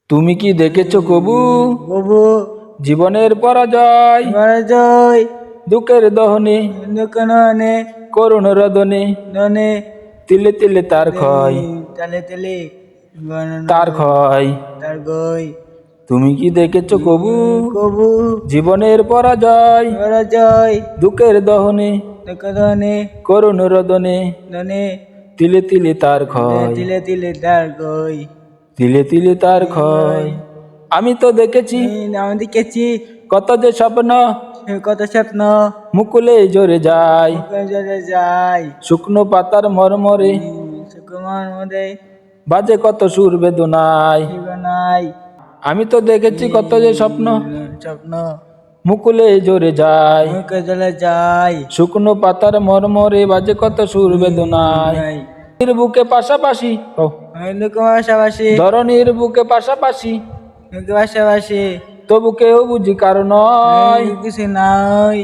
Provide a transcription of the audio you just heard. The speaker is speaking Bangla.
তুমি কি দেখেছো কবু কবু জীবনের পরাজয়? পরাজয় দুঃখের দহনে দোকানে করুণ রদনে দনে তিলে তিলে তার ক্ষয়, তালে তালে তার ক্ষয়। তার গই। তুমি কি দেখেছো কবু কবু জীবনের পরাজয়? পরাজয় দুঃখের দহনে দোকানে করুণ রদনে দনে তিলে তিলে তার ক্ষয়, তিলে তিলে তার গই। তিলে তিলে তার ক্ষয়। আমি তো দেখেছি আমি দেখেছি কত যে স্বপ্ন কত স্বপ্ন মুকুলে জোরে যায়, মুখে জলে যায়। শুকনো পাতার মরমরে সুকুমার মধ্যে বাজে কত সুর বেদনায়। জীবনাই আমি তো দেখেছি কত যে স্বপ্ন স্বপ্ন মুকুলে জোরে যায়, মুখে জলে যায়। শুকনো পাতার মরমরে বাজে কত সুর বেদনায়। ধরণীর বুকে পাশাপাশি পাশাপাশি ধরণীর বুকে পাশাপাশি পাশাপাশি তবু কেউ বুঝি কারণ নয়। কিছু নাই।